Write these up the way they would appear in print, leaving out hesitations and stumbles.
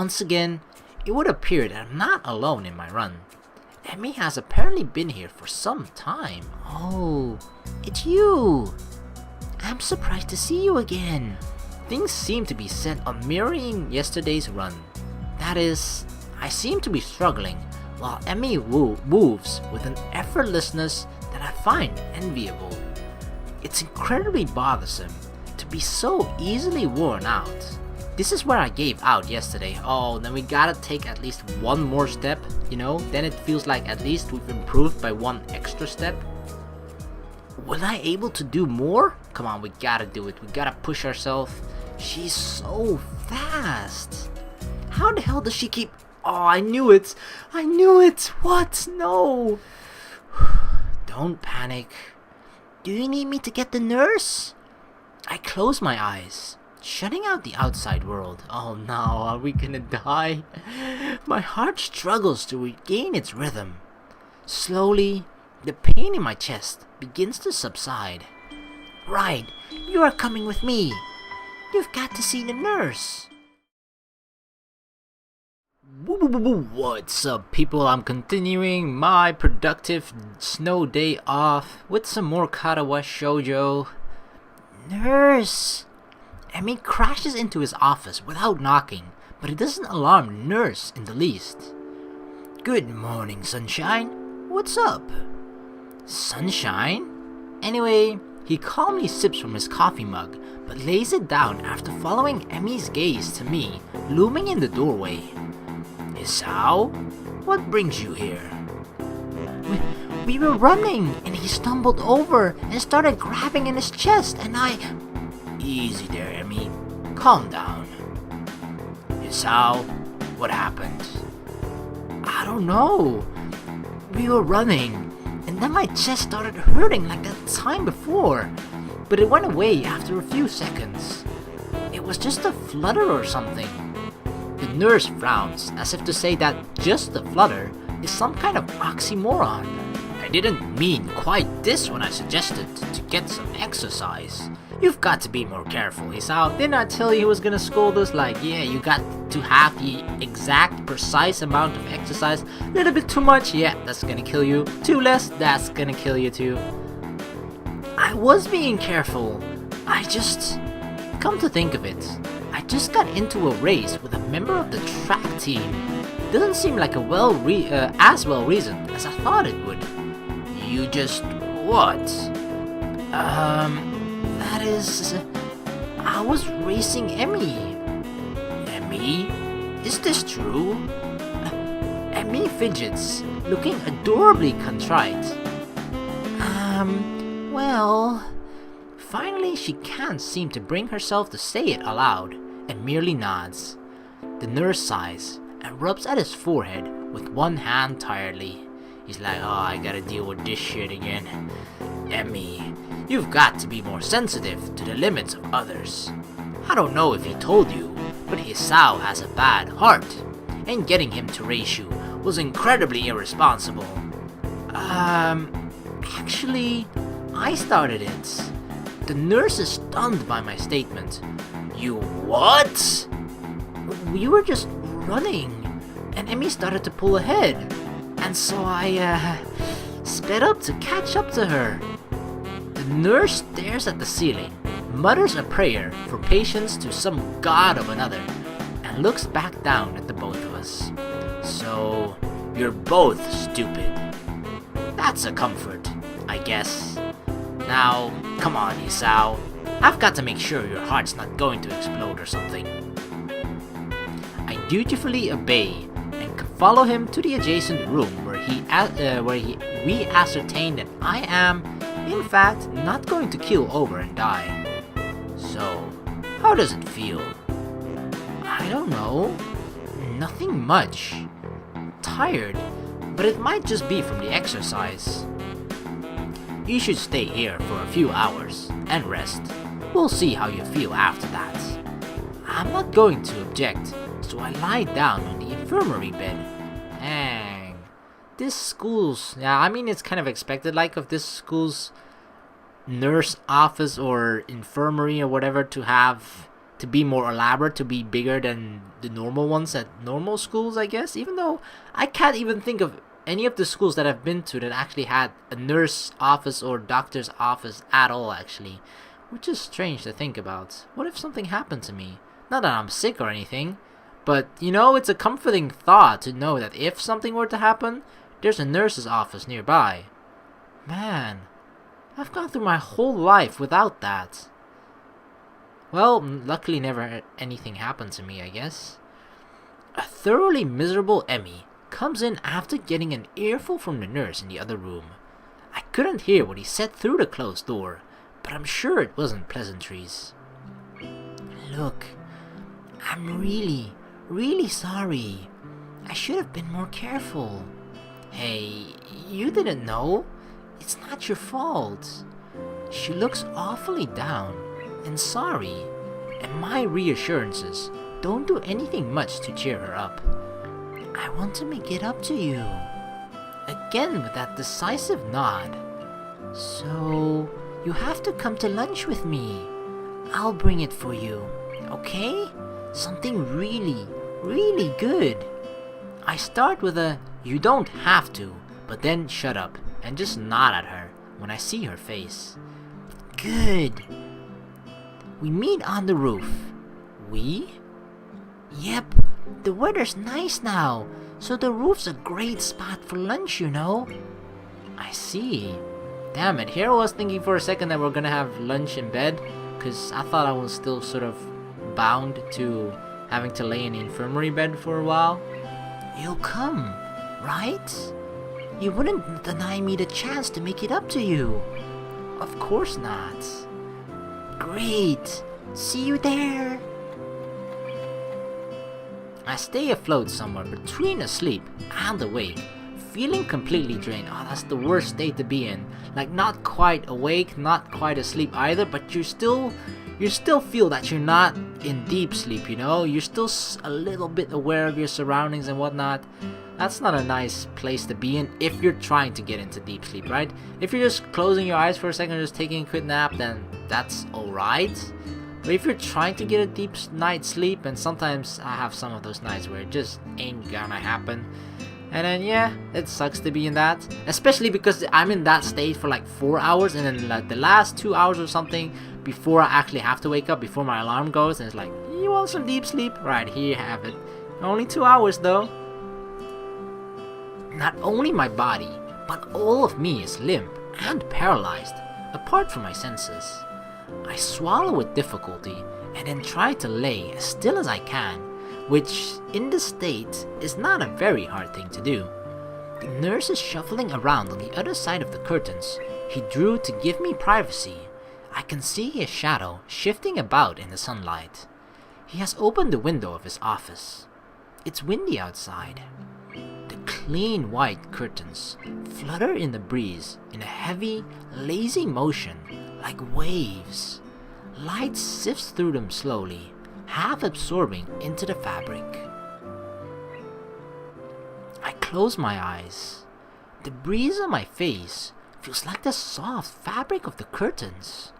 once again, it would appear that I'm not alone in my run. Emmy has apparently been here for some time. Oh, it's you! I'm surprised to see you again. Things seem to be set on mirroring yesterday's run. That is, I seem to be struggling, while Emmy moves with an effortlessness that I find enviable. It's incredibly bothersome to be so easily worn out. This is where I gave out yesterday. Oh, then we gotta take at least one more step, you know? Then it feels like at least we've improved by one extra step. Was I able to do more? Come on, we gotta do it. We gotta push ourselves. She's so fast. How the hell does she keep... Oh, I knew it. I knew it. What? No. Don't panic. Do you need me to get the nurse? I close my eyes, shutting out the outside world. Oh no, are we gonna die? My heart struggles to regain its rhythm. Slowly, the pain in my chest begins to subside. Right, you are coming with me. You've got to see the nurse. What's up, people? I'm continuing my productive snow day off with some more Katawa Shoujo. Nurse! Emmy crashes into his office without knocking, but it doesn't alarm the nurse in the least. Good morning, Sunshine. What's up? Sunshine? Anyway, he calmly sips from his coffee mug, but lays it down after following Emmy's gaze to me, looming in the doorway. Hisao? What brings you here? We were running, and he stumbled over and started grabbing in his chest, and I... Easy there, Emmy. Calm down. Hisao, what happened? I don't know. We were running, and then my chest started hurting like that time before, but it went away after a few seconds. It was just a flutter or something. The nurse frowns, as if to say that just a flutter is some kind of oxymoron. I didn't mean quite this when I suggested to get some exercise. You've got to be more careful, Hisao. Didn't I tell you he was gonna scold us? Like, yeah, you got to have the exact, precise amount of exercise. A little bit too much, yeah, that's gonna kill you. Too less, that's gonna kill you too. I was being careful. Come to think of it, I just got into a race with a member of the track team. Doesn't seem like a as well reasoned as I thought it would. You just... what? That is... I was racing Emmy. Emmy? Is this true? Emmy fidgets, looking adorably contrite. Well... Finally, she can't seem to bring herself to say it aloud, and merely nods. The nurse sighs, and rubs at his forehead with one hand tiredly. He's like, oh, I gotta deal with this shit again. Emmy, you've got to be more sensitive to the limits of others. I don't know if he told you, but Hisao has a bad heart, and getting him to race you was incredibly irresponsible. Actually, I started it. The nurse is stunned by my statement. You what? We were just running, and Emmy started to pull ahead, and so I sped up to catch up to her. The nurse stares at the ceiling, mutters a prayer for patience to some god of another, and looks back down at the both of us. So, you're both stupid. That's a comfort, I guess. Now, come on, Hisao. I've got to make sure your heart's not going to explode or something. I dutifully obey and follow him to the adjacent room where we ascertain that I am, in fact, not going to keel over and die. So, how does it feel? I don't know. Nothing much. Tired, but it might just be from the exercise. You should stay here for a few hours and rest. We'll see how you feel after that. I'm not going to object, so I lie down on the infirmary bed. Dang. This school's... yeah, I mean, it's kind of expected, like, of this school's nurse office or infirmary or whatever to have to be more elaborate, to be bigger than the normal ones at normal schools, I guess. Even though I can't even think of any of the schools that I've been to that actually had a nurse office or doctor's office at all, actually. Which is strange to think about. What if something happened to me? Not that I'm sick or anything, but, it's a comforting thought to know that if something were to happen, there's a nurse's office nearby. Man, I've gone through my whole life without that. Well, luckily never anything happened to me, I guess. A thoroughly miserable Emmy comes in after getting an earful from the nurse in the other room. I couldn't hear what he said through the closed door, but I'm sure it wasn't pleasantries. Look, I'm really, really sorry. I should have been more careful. Hey, you didn't know? It's not your fault. She looks awfully down and sorry, and my reassurances don't do anything much to cheer her up. I want to make it up to you. Again with that decisive nod. So, you have to come to lunch with me. I'll bring it for you, okay? Something really, really good. I start with a, you don't have to, but then shut up and just nod at her when I see her face. Good. We meet on the roof. We? Yep, the weather's nice now, so the roof's a great spot for lunch, I see. Damn it, here I was thinking for a second that we're gonna have lunch in bed, cause I thought I was still sort of bound to having to lay in the infirmary bed for a while. You'll come, right? You wouldn't deny me the chance to make it up to you. Of course not. Great. See you there. I stay afloat somewhere between asleep and awake, feeling completely drained. Oh, that's the worst state to be in. Like, not quite awake, not quite asleep either, but you still feel that you're not in deep sleep, You're still a little bit aware of your surroundings and whatnot. That's not a nice place to be in if you're trying to get into deep sleep, right? If you're just closing your eyes for a second and just taking a quick nap, then that's alright. But if you're trying to get a deep night's sleep, and sometimes I have some of those nights where it just ain't gonna happen, and then yeah, it sucks to be in that, especially because I'm in that state for like 4 hours, and then like the last 2 hours or something before I actually have to wake up, before my alarm goes, and it's like, you want some deep sleep? Right, here you have it. Only 2 hours though. Not only my body, but all of me is limp and paralyzed, apart from my senses. I swallow with difficulty and then try to lay as still as I can, which in this state is not a very hard thing to do. The nurse is shuffling around on the other side of the curtains he drew to give me privacy. I can see his shadow shifting about in the sunlight. He has opened the window of his office. It's windy outside. The clean white curtains flutter in the breeze in a heavy, lazy motion like waves. Light sifts through them slowly, half absorbing into the fabric. I close my eyes. The breeze on my face feels like the soft fabric of the curtains.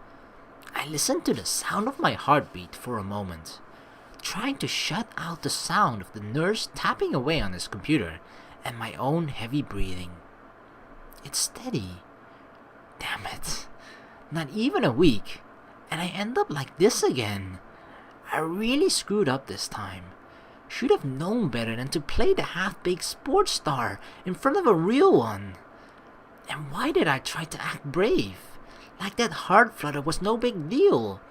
I listen to the sound of my heartbeat for a moment, trying to shut out the sound of the nurse tapping away on his computer and my own heavy breathing. It's steady. Damn it. Not even a week, and I end up like this again. I really screwed up this time. Should have known better than to play the half-baked sports star in front of a real one. And why did I try to act brave? Like that heart flutter was no big deal,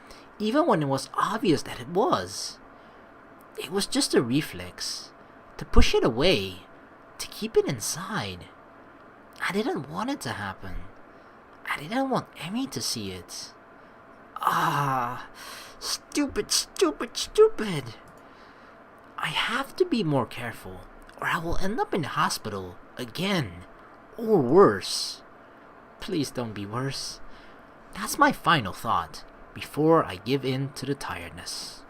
even when it was obvious that it was. It was just a reflex, to push it away, to keep it inside. I didn't want it to happen. I didn't want Emmy to see it. Stupid, stupid, stupid. I have to be more careful, or I will end up in the hospital again, or worse. Please don't be worse. That's my final thought before I give in to the tiredness.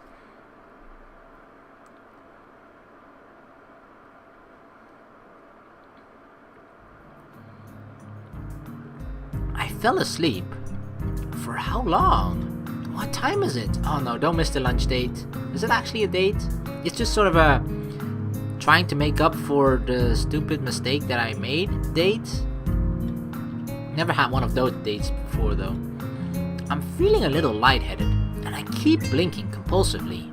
I fell asleep. For how long? What time is it? Oh no, don't miss the lunch date. Is it actually a date? It's just sort of a trying to make up for the stupid mistake that I made date. Never had one of those dates before though. I'm feeling a little lightheaded and I keep blinking compulsively.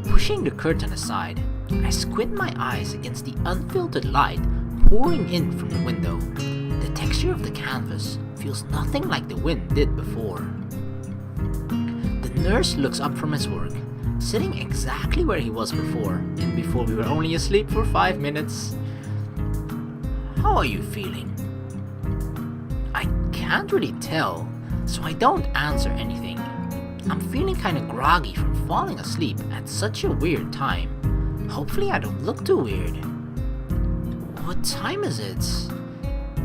Pushing the curtain aside, I squint my eyes against the unfiltered light pouring in from the window. The texture of the canvas feels nothing like the wind did before. The nurse looks up from his work, sitting exactly where he was before, and before we were only asleep for 5 minutes. How are you feeling? I can't really tell, so I don't answer anything. I'm feeling kinda groggy from falling asleep at such a weird time. Hopefully I don't look too weird. What time is it?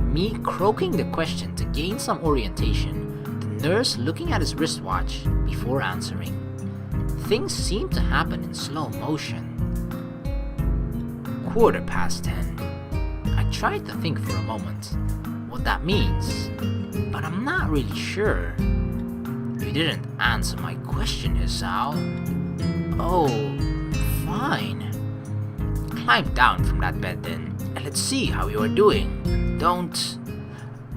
Me croaking the question to gain some orientation, the nurse looking at his wristwatch before answering. Things seem to happen in slow motion. 10:15. I tried to think for a moment what that means, but I'm not really sure. You didn't answer my question, Hisao. Oh, fine. Climb down from that bed then, and let's see how you are doing. Don't...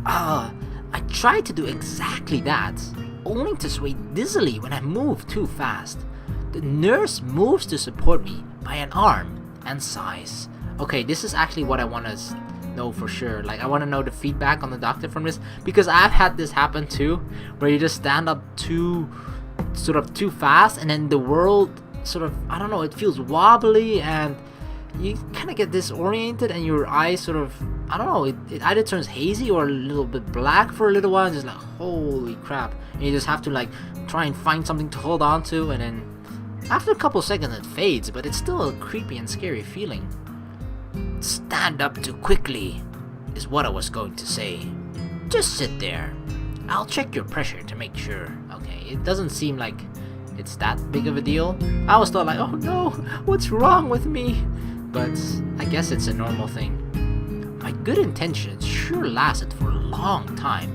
I tried to do exactly that, only to sway dizzily when I moved too fast. The nurse moves to support me by an arm and sighs. Okay, this is actually what I want to know for sure. Like, I want to know the feedback on the doctor from this, because I've had this happen too, where you just stand up too fast, and then the world sort of, I don't know, it feels wobbly, and you kind of get disoriented, and your eyes sort of, I don't know, it either turns hazy or a little bit black for a little while, and just like, holy crap, and you just have to like try and find something to hold on to, and then after a couple seconds it fades, but it's still a creepy and scary feeling. Stand up too quickly, is what I was going to say. Just sit there. I'll check your pressure to make sure. Okay, it doesn't seem like it's that big of a deal. I was thought like, oh no, what's wrong with me? But I guess it's a normal thing. My good intentions sure lasted for a long time.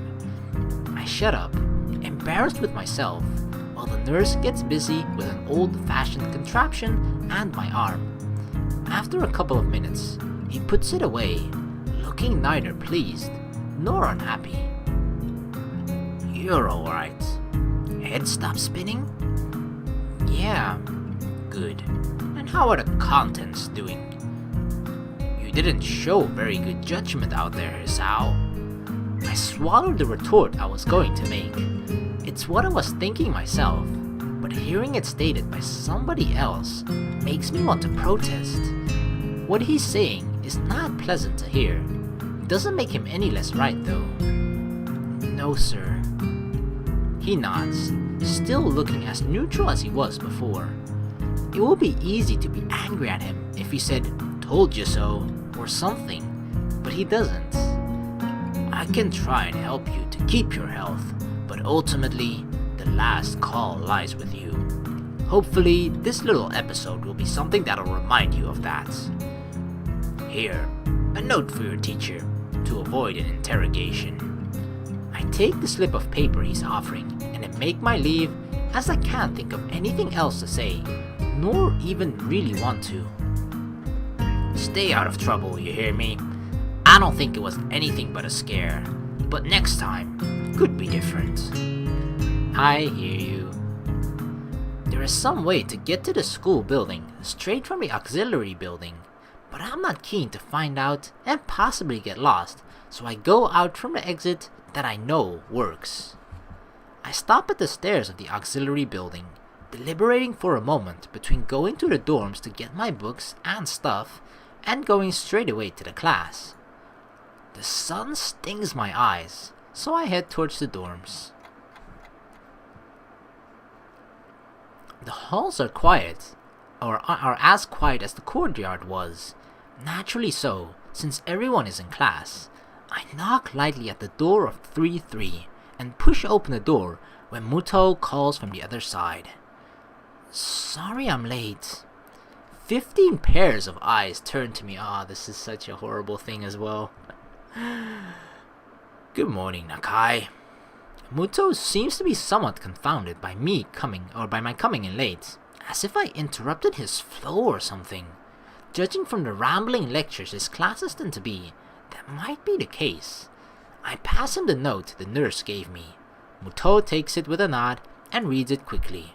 I shut up, embarrassed with myself, while the nurse gets busy with an old-fashioned contraption and my arm. After a couple of minutes, he puts it away, looking neither pleased nor unhappy. You're alright. Head stop spinning? Yeah, good. And how are the contents doing? You didn't show very good judgment out there, Hisao. I swallowed the retort I was going to make. It's what I was thinking myself, but hearing it stated by somebody else makes me want to protest. What he's saying is not pleasant to hear. Doesn't make him any less right though. No, sir. He nods, still looking as neutral as he was before. It would be easy to be angry at him if he said, "Told you so," or something, but he doesn't. I can try and help you to keep your health, but ultimately, the last call lies with you. Hopefully, this little episode will be something that'll remind you of that. Here, a note for your teacher, to avoid an interrogation. I take the slip of paper he's offering, and then make my leave, as I can't think of anything else to say, nor even really want to. Stay out of trouble, you hear me? I don't think it was anything but a scare, but next time, could be different. I hear you. There is some way to get to the school building straight from the auxiliary building, but I'm not keen to find out and possibly get lost, so I go out from the exit that I know works. I stop at the stairs of the auxiliary building, deliberating for a moment between going to the dorms to get my books and stuff, and going straight away to the class. The sun stings my eyes, so I head towards the dorms. The halls are quiet, or are as quiet as the courtyard was. Naturally so, since everyone is in class. I knock lightly at the door of 3-3 and push open the door when Muto calls from the other side. Sorry I'm late. 15 pairs of eyes turn to me. This is such a horrible thing as well. Good morning, Nakai. Muto seems to be somewhat confounded by my coming in late, as if I interrupted his flow or something. Judging from the rambling lectures his classes tend to be, that might be the case. I pass him the note the nurse gave me. Muto takes it with a nod and reads it quickly.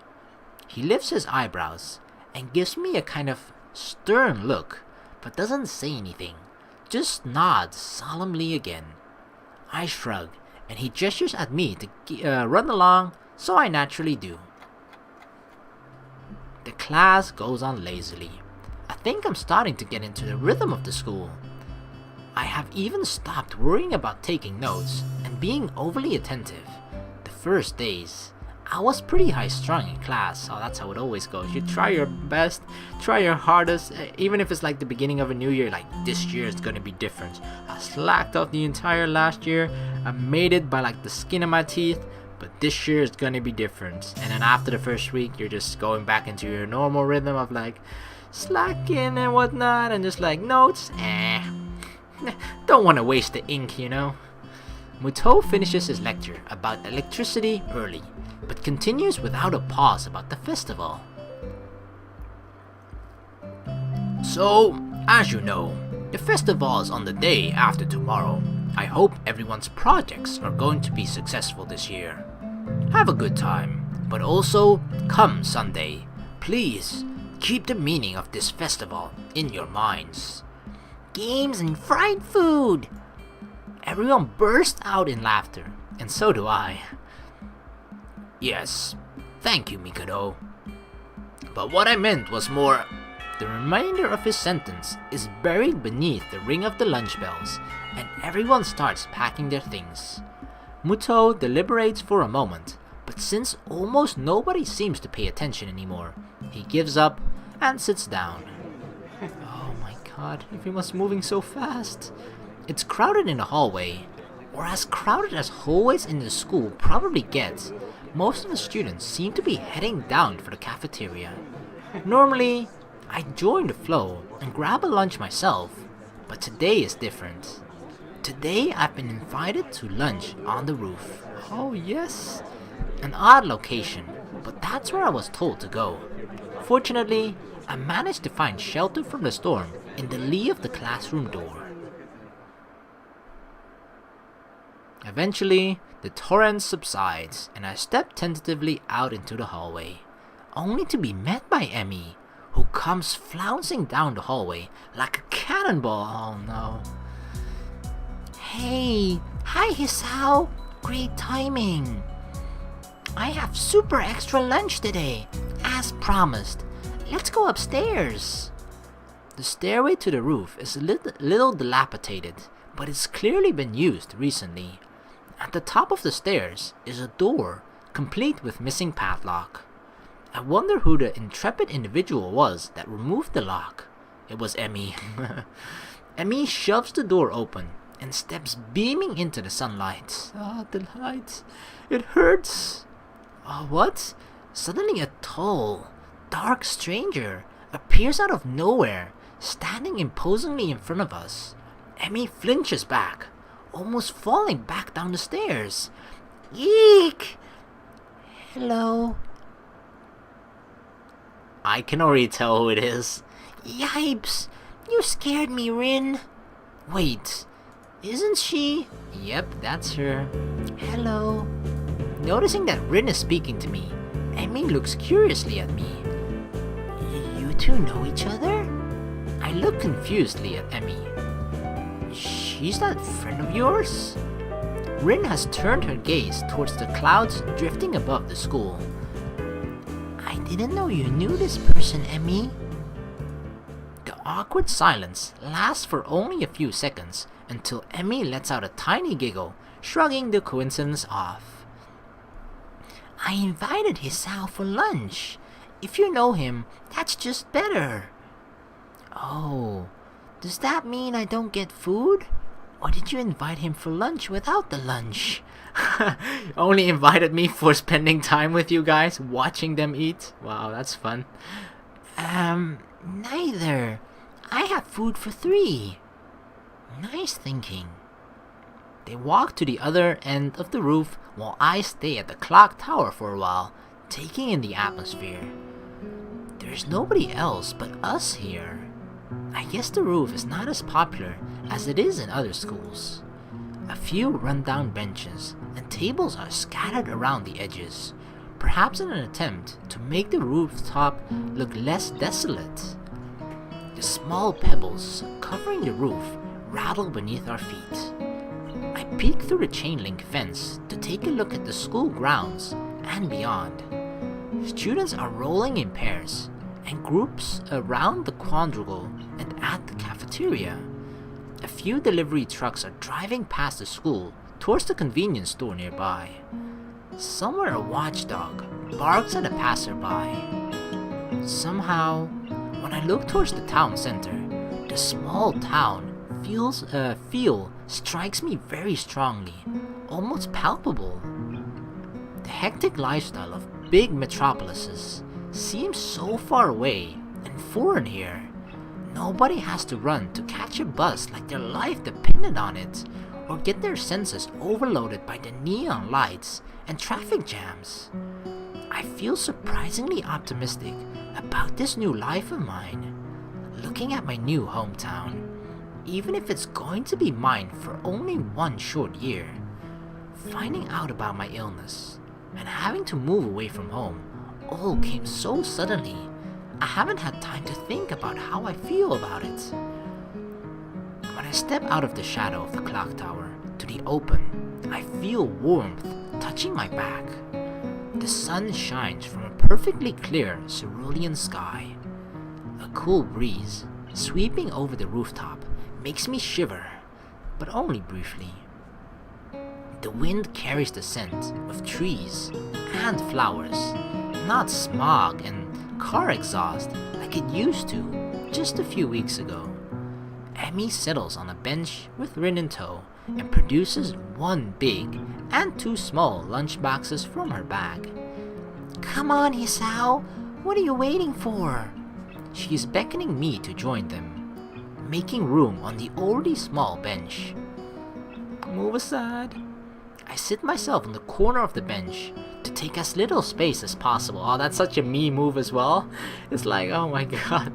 He lifts his eyebrows and gives me a kind of stern look, but doesn't say anything, just nods solemnly again. I shrug, and he gestures at me to run along, so I naturally do. The class goes on lazily. I think I'm starting to get into the rhythm of the school. I have even stopped worrying about taking notes and being overly attentive. The first days, I was pretty high-strung in class, so that's how it always goes. You try your best, try your hardest, even if it's like the beginning of a new year, like this year is gonna be different. I slacked off the entire last year, I made it by like the skin of my teeth, but this year is gonna be different. And then after the first week, you're just going back into your normal rhythm of like slacking and whatnot, and just like notes, don't want to waste the ink, you know. Muto finishes his lecture about electricity early, but continues without a pause about the festival. So, as you know, the festival is on the day after tomorrow. I hope everyone's projects are going to be successful this year. Have a good time, but also, come Sunday, please keep the meaning of this festival in your minds. Games and fried food! Everyone burst out in laughter, and so do I. Yes, thank you, Mikado. But what I meant was more... The remainder of his sentence is buried beneath the ring of the lunch bells, and everyone starts packing their things. Muto deliberates for a moment, but since almost nobody seems to pay attention anymore, he gives up and sits down. Oh my god, everyone's moving so fast. It's crowded in the hallway, or as crowded as hallways in the school probably get. Most of the students seem to be heading down for the cafeteria. Normally, I join the flow and grab a lunch myself, but today is different. Today I've been invited to lunch on the roof. Oh yes, an odd location, but that's where I was told to go. Fortunately, I managed to find shelter from the storm in the lee of the classroom door. Eventually, the torrent subsides and I step tentatively out into the hallway, only to be met by Emmy, who comes flouncing down the hallway like a cannonball. Oh no. Hey, hi Hisao, great timing. I have super extra lunch today, as promised. Let's go upstairs. The stairway to the roof is a little dilapidated, but it's clearly been used recently. At the top of the stairs is a door, complete with missing padlock. I wonder who the intrepid individual was that removed the lock. It was Emmy. Emmy shoves the door open and steps beaming into the sunlight. Ah, the light. It hurts. What? Suddenly a tall, dark stranger appears out of nowhere, standing imposingly in front of us. Emmy flinches back, almost falling back down the stairs. Eek! Hello. I can already tell who it is. Yipes! You scared me, Rin. Wait, isn't she? Yep, that's her. Hello. Noticing that Rin is speaking to me, Emmy looks curiously at me. You two know each other? I look confusedly at Emmy. She's that friend of yours? Rin has turned her gaze towards the clouds drifting above the school. I didn't know you knew this person, Emmy. The awkward silence lasts for only a few seconds until Emmy lets out a tiny giggle, shrugging the coincidence off. I invited Hisao for lunch. If you know him, that's just better. Oh, does that mean I don't get food? Or did you invite him for lunch without the lunch? Only invited me for spending time with you guys, watching them eat? Wow, that's fun. Neither. I have food for 3. Nice thinking. They walk to the other end of the roof while I stay at the clock tower for a while, taking in the atmosphere. There's nobody else but us here. I guess the roof is not as popular as it is in other schools. A few rundown benches and tables are scattered around the edges, perhaps in an attempt to make the rooftop look less desolate. The small pebbles covering the roof rattle beneath our feet. I peek through the chain link fence to take a look at the school grounds and beyond. Students are rolling in pairs and groups around the quadrangle and at the cafeteria. A few delivery trucks are driving past the school towards the convenience store nearby. Somewhere a watchdog barks at a passerby. Somehow, when I look towards the town center, the small town feel strikes me very strongly, almost palpable. The hectic lifestyle of big metropolises seems so far away and foreign here. Nobody has to run to catch a bus like their life depended on it, or get their senses overloaded by the neon lights and traffic jams. I feel surprisingly optimistic about this new life of mine, looking at my new hometown, even if it's going to be mine for only one short year. Finding out about my illness and having to move away from home all came so suddenly. I haven't had time to think about how I feel about it. When I step out of the shadow of the clock tower to the open, I feel warmth touching my back. The sun shines from a perfectly clear cerulean sky. A cool breeze sweeping over the rooftop makes me shiver, but only briefly. The wind carries the scent of trees and flowers, not smog and car exhaust like it used to just a few weeks ago. Emmy settles on a bench with Rin in tow and produces one big and two small lunch boxes from her bag. "Come on, Hisao, what are you waiting for?" She is beckoning me to join them, making room on the already small bench. Move aside. I sit myself on the corner of the bench to take as little space as possible. Oh, that's such a me move as well. It's like, oh my god.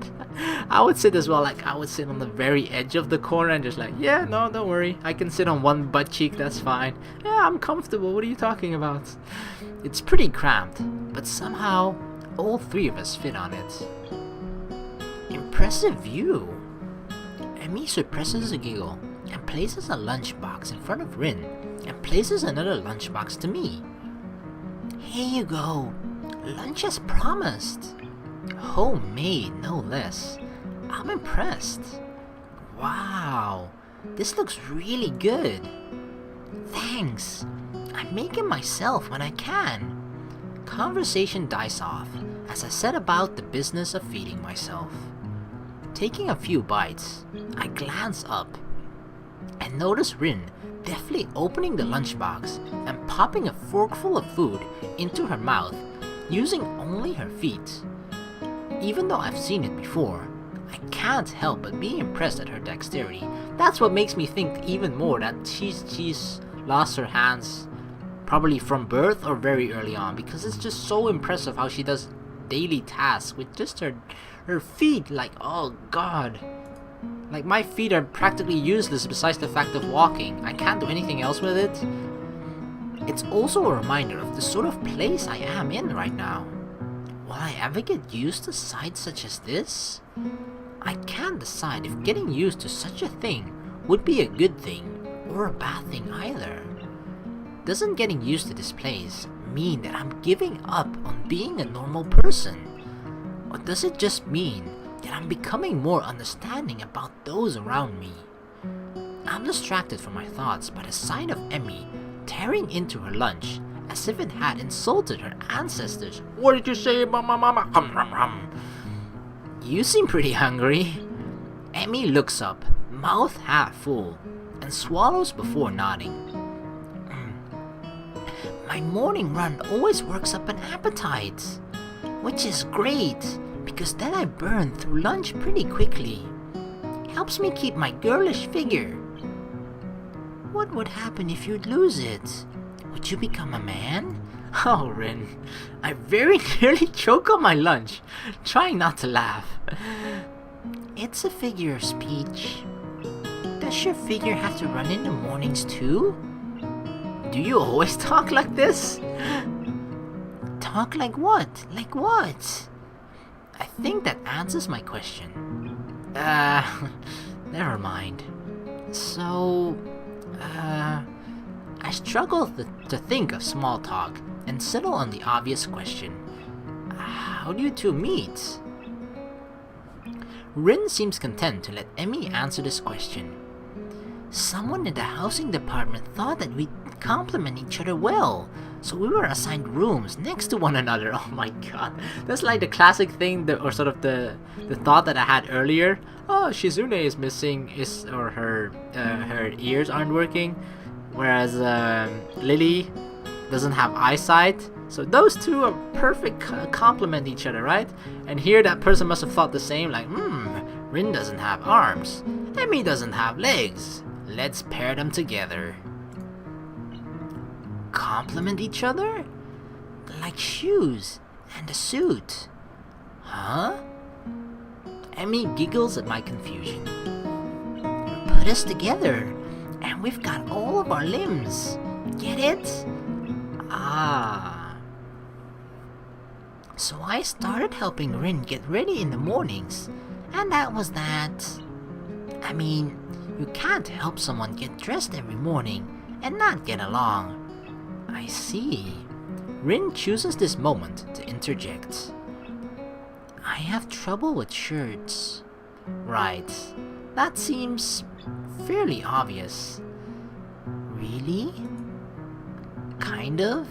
I would sit as well, like I would sit on the very edge of the corner and just like, yeah, no, don't worry. I can sit on one butt cheek, that's fine. Yeah, I'm comfortable, what are you talking about? It's pretty cramped, but somehow all three of us fit on it. Impressive view. Emmy suppresses a giggle and places a lunchbox in front of Rin and places another lunchbox to me. Here you go. Lunch as promised. Homemade, no less. I'm impressed. Wow, this looks really good. Thanks. I'm making myself when I can. Conversation dies off as I set about the business of feeding myself. Taking a few bites, I glance up and notice Rin deftly opening the lunchbox and popping a forkful of food into her mouth using only her feet. Even though I've seen it before, I can't help but be impressed at her dexterity. That's what makes me think even more that she's lost her hands probably from birth or very early on, because it's just so impressive how she does daily tasks with just her feet. Like, oh god. Like, my feet are practically useless besides the fact of walking. I can't do anything else with it. It's also a reminder of the sort of place I am in right now. Will I ever get used to sights such as this? I can't decide if getting used to such a thing would be a good thing or a bad thing either. Doesn't getting used to this place mean that I'm giving up on being a normal person? Or does it just mean that I'm becoming more understanding about those around me? I'm distracted from my thoughts by the sight of Emmy tearing into her lunch as if it had insulted her ancestors. What did you say about my mama? Hum, hum, hum. You seem pretty hungry. Emmy looks up, mouth half full, and swallows before nodding. My morning run always works up an appetite, which is great, because then I burn through lunch pretty quickly. Helps me keep my girlish figure. what would happen if you'd lose it? Would you become a man? Oh, Rin, I very nearly choke on my lunch, trying not to laugh. It's a figure of speech. Does your figure have to run in the mornings too? Do you always talk like this? Talk like what? Like what? I think that answers my question. Never mind. So, I struggle to think of small talk and settle on the obvious question. How do you two meet? Rin seems content to let Emmy answer this question. Someone in the housing department thought that we'd complement each other well, so we were assigned rooms next to one another. Oh my god, that's like the classic thing, or sort of the thought that I had earlier. Oh, Shizune is missing, or her ears aren't working, whereas Lily doesn't have eyesight. So those two are perfect complement each other, right? And here that person must have thought the same, like, Rin doesn't have arms, Emmy doesn't have legs. Let's pair them together. Complement each other? Like shoes and a suit. Huh? Emmy giggles at my confusion. Put us together, and we've got all of our limbs. Get it? Ah. So I started helping Rin get ready in the mornings, and that was that. I mean, you can't help someone get dressed every morning and not get along. I see. Rin chooses this moment to interject. I have trouble with shirts. Right. That seems fairly obvious. Really? Kind of?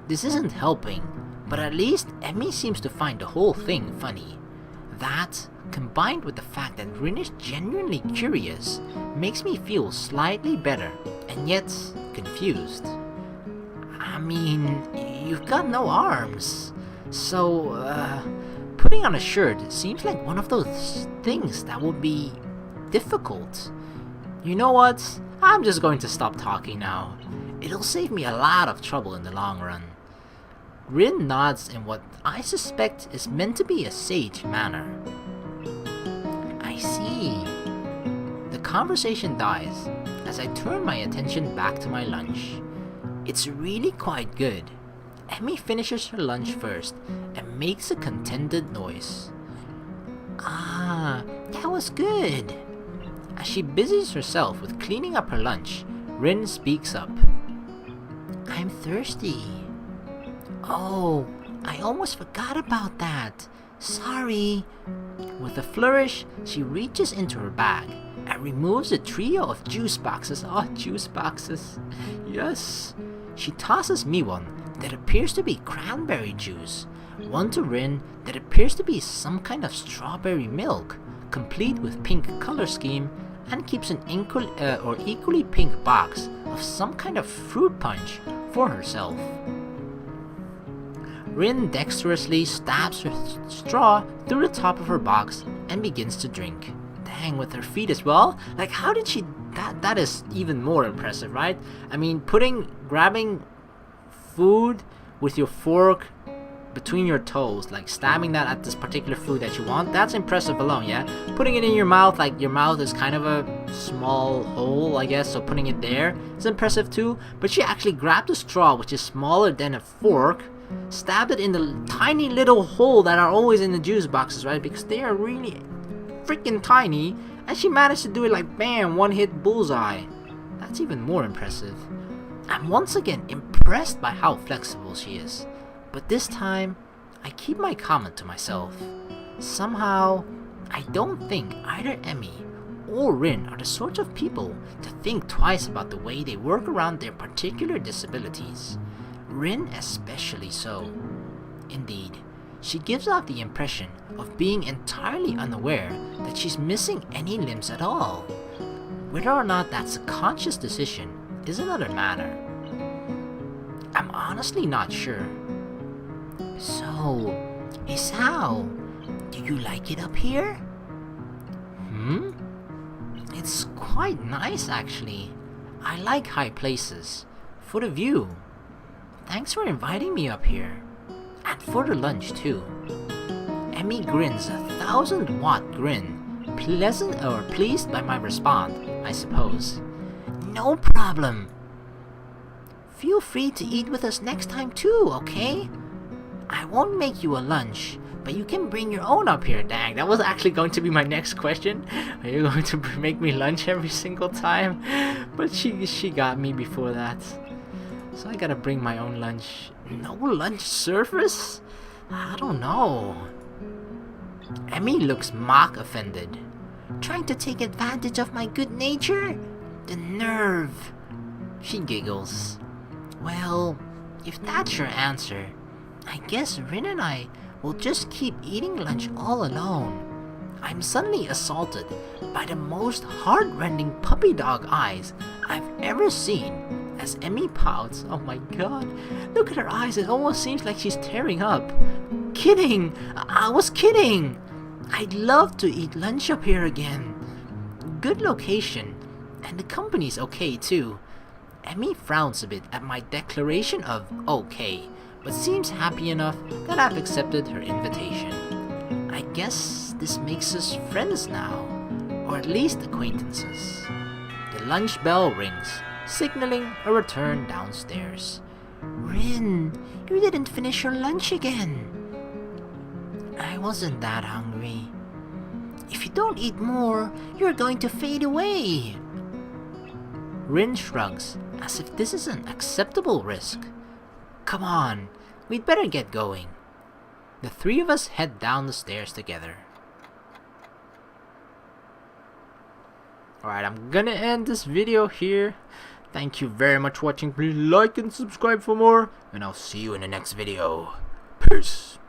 This isn't helping, but at least Emmy seems to find the whole thing funny. That, combined with the fact that Rin is genuinely curious, makes me feel slightly better, and yet confused. I mean, you've got no arms, so, putting on a shirt seems like one of those things that would be difficult. You know what? I'm just going to stop talking now. It'll save me a lot of trouble in the long run. Rin nods in what I suspect is meant to be a sage manner. I see. The conversation dies as I turn my attention back to my lunch. It's really quite good. Emmy finishes her lunch first and makes a contented noise. Ah, that was good. As she busies herself with cleaning up her lunch, Rin speaks up. I'm thirsty. Oh, I almost forgot about that. Sorry. With a flourish, she reaches into her bag and removes a trio of juice boxes. Oh, juice boxes. Yes. She tosses me one that appears to be cranberry juice, one to Rin that appears to be some kind of strawberry milk, complete with pink color scheme, and keeps an equally pink box of some kind of fruit punch for herself. Rin dexterously stabs her straw through the top of her box and begins to drink. Dang, with her feet as well? Like, how did she... That is even more impressive, right? I mean, grabbing food with your fork between your toes, like stabbing that at this particular food that you want, that's impressive alone, yeah? Putting it in your mouth, like your mouth is kind of a small hole, I guess, so putting it there is impressive too. But she actually grabbed a straw, which is smaller than a fork, stabbed it in the tiny little hole that are always in the juice boxes, right? Because they are really freaking tiny, and she managed to do it like bam, one hit bullseye. That's even more impressive. I'm once again impressed by how flexible she is. But this time, I keep my comment to myself. Somehow, I don't think either Emmy or Rin are the sort of people to think twice about the way they work around their particular disabilities. Rin especially so. Indeed, she gives off the impression of being entirely unaware that she's missing any limbs at all. Whether or not that's a conscious decision is another matter. I'm honestly not sure. So, Hisao, do you like it up here? It's quite nice actually. I like high places. For the view. Thanks for inviting me up here. And for the lunch too. Emmy grins a 1,000-watt grin. Pleasant or pleased by my response, I suppose. No problem. Feel free to eat with us next time too, okay? I won't make you a lunch, but you can bring your own up here. Dang, that was actually going to be my next question. Are you going to make me lunch every single time? But she got me before that. So I gotta bring my own lunch. No lunch service? I don't know. Emmy looks mock offended. Trying to take advantage of my good nature? The nerve. She giggles. Well, if that's your answer, I guess Rin and I will just keep eating lunch all alone. I'm suddenly assaulted by the most heart-rending puppy dog eyes I've ever seen as Emmy pouts. Oh my god, look at her eyes, it almost seems like she's tearing up. Kidding! I was kidding! I'd love to eat lunch up here again. Good location, and the company's okay too. Emmy frowns a bit at my declaration of okay, but seems happy enough that I've accepted her invitation. I guess this makes us friends now, or at least acquaintances. The lunch bell rings, signaling a return downstairs. Rin, you didn't finish your lunch again. I wasn't that hungry. If you don't eat more, you're going to fade away. Rin shrugs, as if this is an acceptable risk. Come on, we'd better get going. The three of us head down the stairs together. Alright, I'm gonna end this video here. Thank you very much for watching. Please like and subscribe for more, and I'll see you in the next video. Peace.